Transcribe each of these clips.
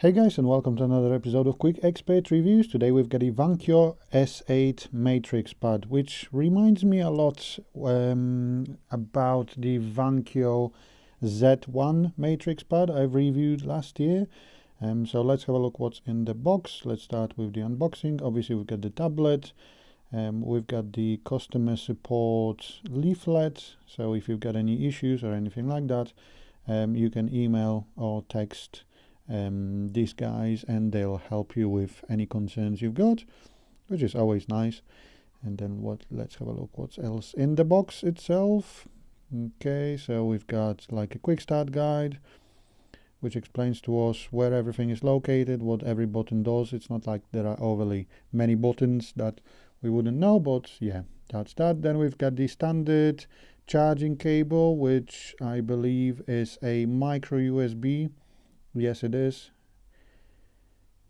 Hey guys, and welcome to another episode of Quick Expert Reviews. Today we've got a Vankyo S8 Matrixpad, which reminds me a lot about the Vankyo Z1 Matrixpad I've reviewed last year. So let's have a look what's in the box. Let's start with the unboxing. Obviously we've got the tablet. We've got the customer support leaflet. So if you've got any issues or anything like that, you can email or text these guys and they'll help you with any concerns you've got, which is always nice. And then let's have a look what's else in the box itself. Okay, so we've got like a quick start guide which explains to us where everything is located, what every button does. It's not like there are overly many buttons that we wouldn't know, but yeah, that's that. Then we've got the standard charging cable, which I believe is a micro USB. Yes, it is,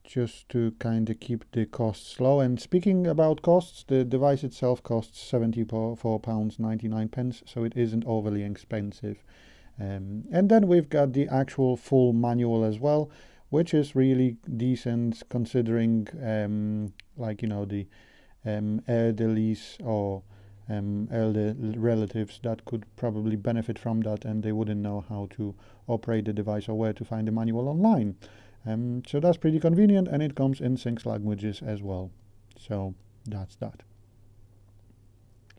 just to kind of keep the costs low. And speaking about costs, the device itself costs £74.99, so it isn't overly expensive. And then we've got the actual full manual as well, which is really decent considering like, you know, the elderlies or elder relatives that could probably benefit from that, and they wouldn't know how to operate the device or where to find the manual online. So that's pretty convenient, and it comes in 6 languages as well. So that's that.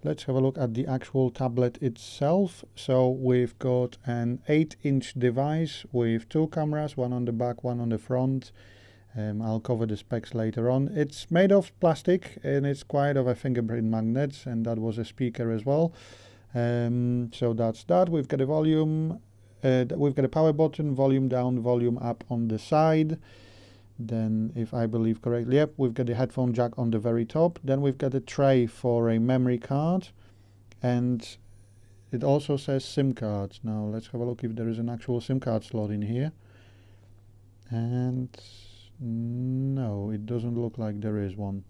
Let's have a look at the actual tablet itself. So we've got an 8-inch device with 2 cameras, one on the back, one on the front. I'll cover the specs later on. It's made of plastic and it's quite of a fingerprint magnet, and that was a speaker as well. So that's that. We've got a volume, we've got a power button, volume down, volume up on the side. Then, if I believe correctly, yep, we've got the headphone jack on the very top. Then we've got a tray for a memory card, and it also says SIM cards. Now let's have a look if there is an actual SIM card slot in here. And no, it doesn't look like there is one.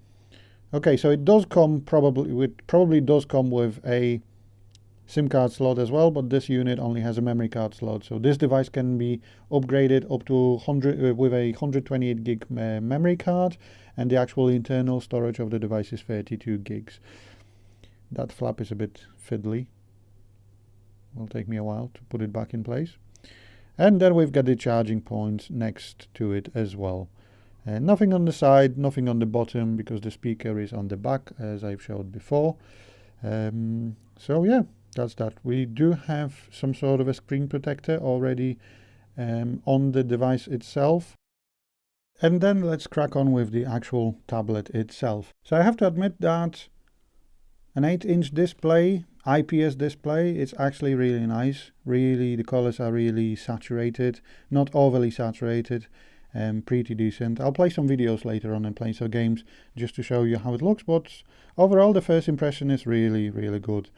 Okay, so it does come probably does come with a SIM card slot as well, but this unit only has a memory card slot. So this device can be upgraded up to 100 with a 128 gig memory card, and the actual internal storage of the device is 32 gigs. That flap is a bit fiddly. Will take me a while to put it back in place. And then we've got the charging point next to it as well. Nothing on the side, nothing on the bottom, because the speaker is on the back, as I've showed before. So yeah, that's that. We do have some sort of a screen protector already on the device itself. And then let's crack on with the actual tablet itself. So I have to admit that an 8-inch display, IPS display, it's actually really nice. Really, the colors are really saturated, not overly saturated, pretty decent. I'll play some videos later on and play some games just to show you how it looks, but overall the first impression is really, really good.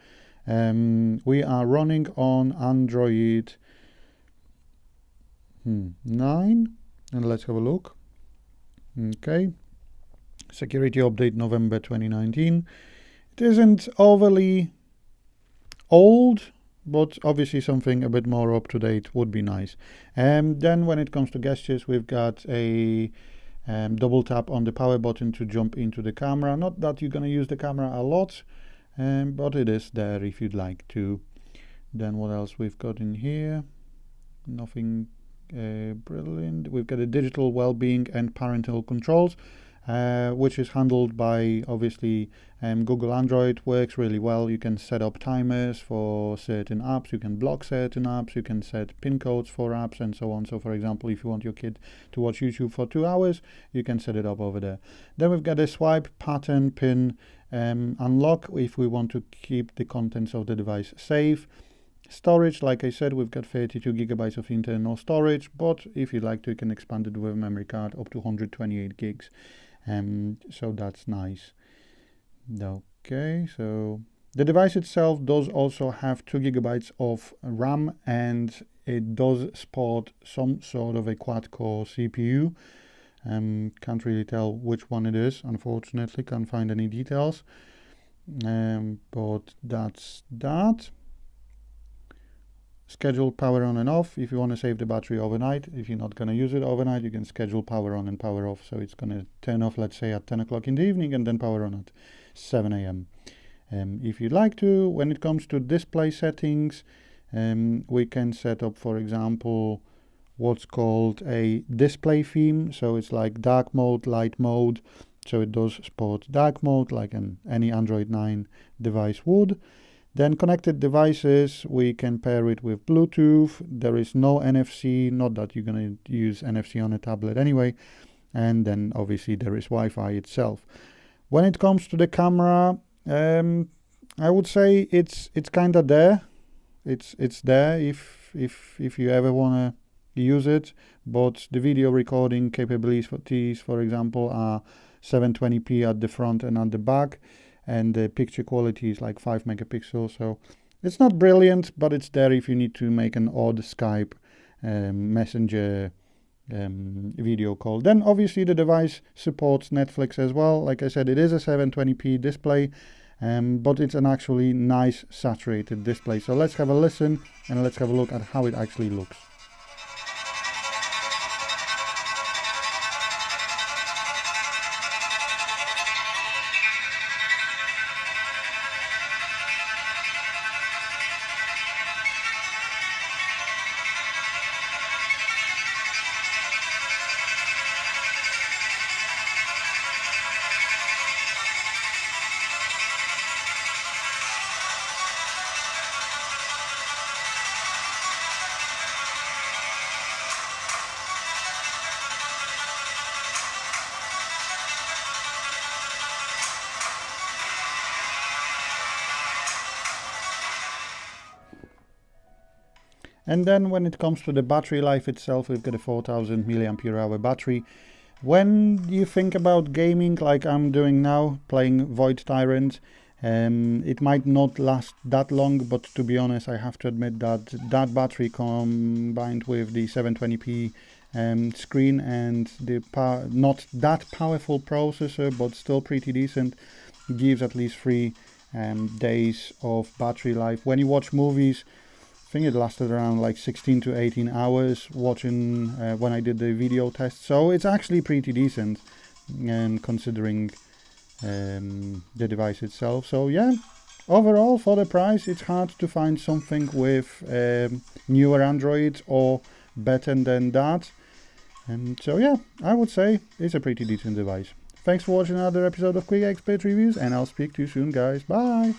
We are running on Android 9, and let's have a look. Okay, security update November 2019. It isn't overly old, but obviously something a bit more up to date would be nice. Then when it comes to gestures, we've got a double tap on the power button to jump into the camera. Not that you're going to use the camera a lot, but it is there if you'd like to. Then what else we've got in here? Nothing brilliant. We've got a digital well-being and parental controls, which is handled by obviously Google Android. Works really well. You can set up timers for certain apps, you can block certain apps, you can set pin codes for apps and so on. So for example, if you want your kid to watch YouTube for 2 hours, you can set it up over there. Then we've got a swipe pattern pin unlock if we want to keep the contents of the device safe. Storage, like I said, we've got 32 gigabytes of internal storage, but if you'd like to, you can expand it with a memory card up to 128 gigs. So that's nice. Okay, so the device itself does also have 2 gigabytes of RAM, and it does support some sort of a quad-core CPU. Can't really tell which one it is, unfortunately, can't find any details. But that's that. schedule power on and off if you want to save the battery overnight. If you're not going to use it overnight, you can schedule power on and power off. So it's going to turn off, let's say, at 10 o'clock in the evening and then power on at 7 a.m. If you'd like to, when it comes to display settings, we can set up, for example, what's called a display theme. So it's like dark mode, light mode. So it does support dark mode like any Android 9 device would. Then connected devices, we can pair it with Bluetooth. There is no NFC, not that you're going to use NFC on a tablet anyway. And then obviously there is Wi-Fi itself. When it comes to the camera, I would say it's kind of there. It's there if you ever want to use it. But the video recording capabilities, for example, are 720p at the front and at the back. And the picture quality is like 5 megapixels, so it's not brilliant, but it's there if you need to make an odd Skype Messenger video call. Then obviously the device supports Netflix as well. Like I said, it is a 720p display, but it's an actually nice saturated display. So let's have a listen and let's have a look at how it actually looks. And then when it comes to the battery life itself, we've got a 4000 milliampere hour battery. When you think about gaming like I'm doing now, playing Void Tyrant, it might not last that long, but to be honest, I have to admit that that battery combined with the 720p screen and the not that powerful processor, but still pretty decent, gives at least 3 days of battery life. When you watch movies, I think it lasted around like 16 to 18 hours watching when I did the video test. So it's actually pretty decent considering the device itself. So yeah, overall for the price, it's hard to find something with newer Android or better than that. So yeah, I would say it's a pretty decent device. Thanks for watching another episode of Quick Expert Reviews, and I'll speak to you soon, guys. Bye!